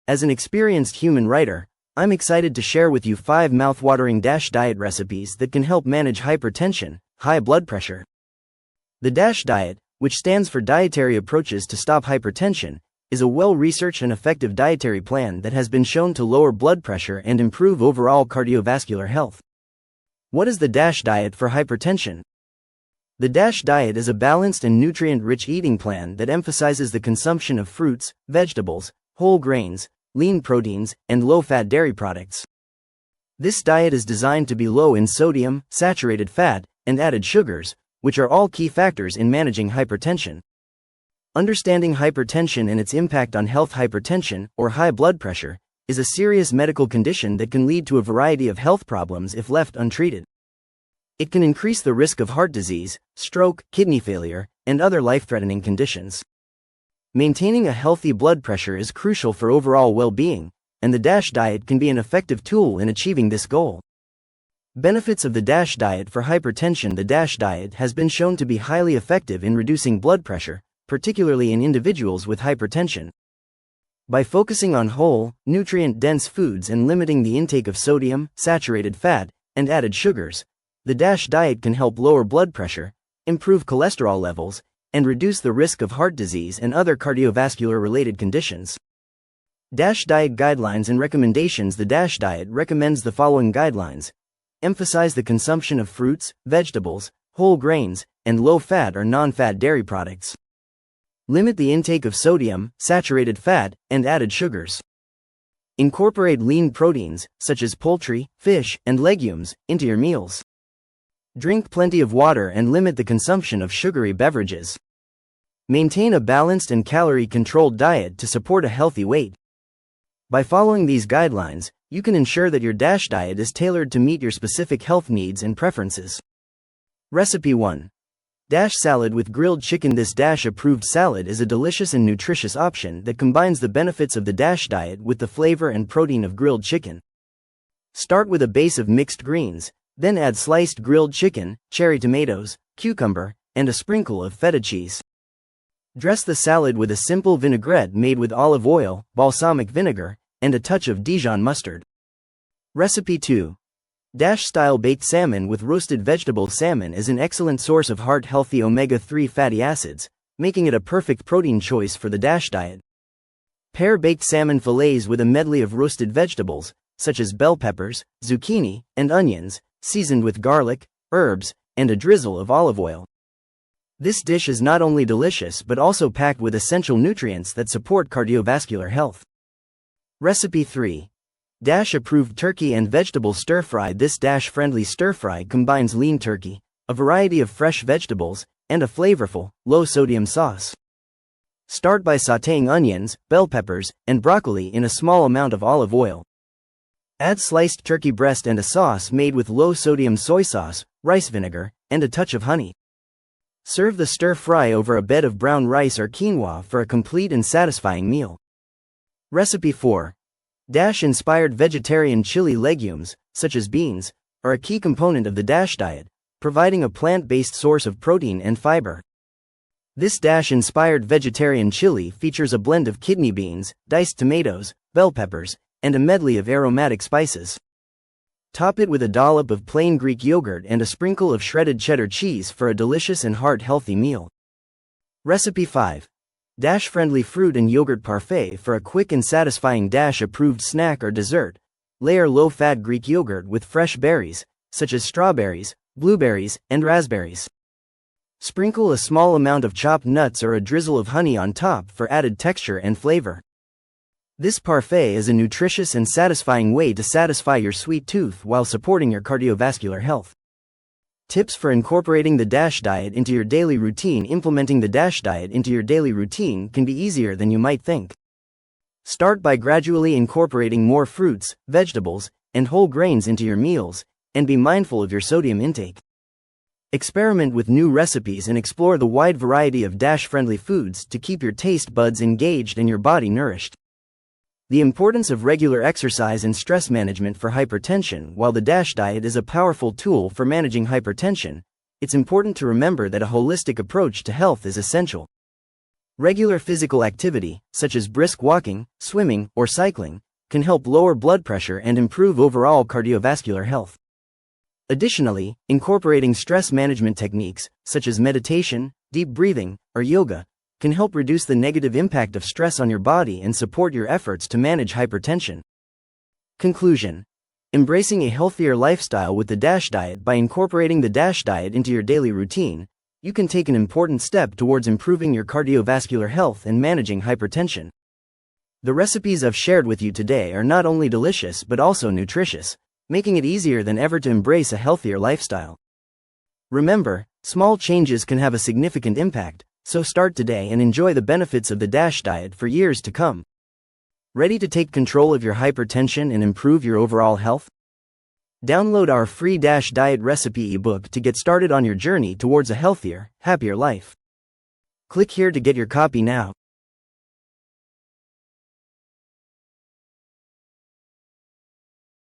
As an experienced human writer, I'm excited to share with you 5 mouthwatering diet recipes that can help manage hypertension, high blood pressure. The DASH diet, which stands for Dietary Approaches to Stop Hypertension, is a well-researched and effective dietary plan that has been shown to lower blood pressure and improve overall cardiovascular health. What is the DASH diet for hypertension? The DASH diet is a balanced and nutrient-rich eating plan that emphasizes the consumption of fruits, vegetables, whole grains, lean proteins, and low-fat dairy products. This diet is designed to be low in sodium, saturated fat, and added sugars, which are all key factors in managing hypertension. Understanding hypertension and its impact on health. Hypertension, or high blood pressure, is a serious medical condition that can lead to a variety of health problems if left untreated. It can increase the risk of heart disease, stroke, kidney failure, and other life-threatening conditions. Maintaining a healthy blood pressure is crucial for overall well-being, and the DASH diet can be an effective tool in achieving this goal. Benefits of the DASH diet for hypertension. The DASH diet has been shown to be highly effective in reducing blood pressure, particularly in individuals with hypertension. By focusing on whole, nutrient-dense foods and limiting the intake of sodium, saturated fat, and added sugars, the DASH diet can help lower blood pressure, improve cholesterol levels, and reduce the risk of heart disease and other cardiovascular-related conditions. DASH diet guidelines and recommendations. The DASH diet recommends the following guidelines. Emphasize the consumption of fruits, vegetables, whole grains, and low-fat or non-fat dairy products. Limit the intake of sodium, saturated fat, and added sugars. Incorporate lean proteins, such as poultry, fish, and legumes, into your meals. Drink plenty of water and limit the consumption of sugary beverages. Maintain a balanced and calorie-controlled diet to support a healthy weight. By following these guidelines, you can ensure that your DASH diet is tailored to meet your specific health needs and preferences. Recipe 1. DASH salad with grilled chicken. This DASH-approved salad is a delicious and nutritious option that combines the benefits of the DASH diet with the flavor and protein of grilled chicken. Start with a base of mixed greens, then add sliced grilled chicken, cherry tomatoes, cucumber, and a sprinkle of feta cheese. Dress the salad with a simple vinaigrette made with olive oil, balsamic vinegar, and a touch of Dijon mustard. Recipe 2. DASH-style baked salmon with roasted vegetable. Salmon is an excellent source of heart-healthy omega-3 fatty acids, making it a perfect protein choice for the DASH diet. Pair baked salmon fillets with a medley of roasted vegetables, such as bell peppers, zucchini, and onions, seasoned with garlic, herbs, and a drizzle of olive oil. This dish is not only delicious but also packed with essential nutrients that support cardiovascular health. Recipe 3. DASH-approved turkey and vegetable stir-fry. This DASH-friendly stir-fry combines lean turkey, a variety of fresh vegetables, and a flavorful, low-sodium sauce. Start by sautéing onions, bell peppers, and broccoli in a small amount of olive oil. Add sliced turkey breast and a sauce made with low-sodium soy sauce, rice vinegar, and a touch of honey. Serve the stir-fry over a bed of brown rice or quinoa for a complete and satisfying meal. Recipe 4. DASH-inspired vegetarian chili. Legumes, such as beans, are a key component of the DASH diet, providing a plant-based source of protein and fiber. This DASH-inspired vegetarian chili features a blend of kidney beans, diced tomatoes, bell peppers, and a medley of aromatic spices. Top it with a dollop of plain Greek yogurt and a sprinkle of shredded cheddar cheese for a delicious and heart-healthy meal. Recipe 5. DASH-friendly fruit and yogurt parfait. For a quick and satisfying DASH-approved snack or dessert, layer low-fat Greek yogurt with fresh berries, such as strawberries, blueberries, and raspberries. Sprinkle a small amount of chopped nuts or a drizzle of honey on top for added texture and flavor. This parfait is a nutritious and satisfying way to satisfy your sweet tooth while supporting your cardiovascular health. Tips for incorporating the DASH diet into your daily routine. Implementing the DASH diet into your daily routine can be easier than you might think. Start by gradually incorporating more fruits, vegetables, and whole grains into your meals, and be mindful of your sodium intake. Experiment with new recipes and explore the wide variety of DASH-friendly foods to keep your taste buds engaged and your body nourished. The importance of regular exercise and stress management for hypertension. While the DASH diet is a powerful tool for managing hypertension, it's important to remember that a holistic approach to health is essential. Regular physical activity, such as brisk walking, swimming, or cycling, can help lower blood pressure and improve overall cardiovascular health. Additionally, incorporating stress management techniques, such as meditation, deep breathing, or yoga, can help reduce the negative impact of stress on your body and support your efforts to manage hypertension. Conclusion: embracing a healthier lifestyle with the DASH diet. By incorporating the DASH diet into your daily routine, you can take an important step towards improving your cardiovascular health and managing hypertension. The recipes I've shared with you today are not only delicious but also nutritious, making it easier than ever to embrace a healthier lifestyle. Remember, small changes can have a significant impact, so start today and enjoy the benefits of the DASH diet for years to come. Ready to take control of your hypertension and improve your overall health? Download our free DASH diet recipe ebook to get started on your journey towards a healthier, happier life. Click here to get your copy now.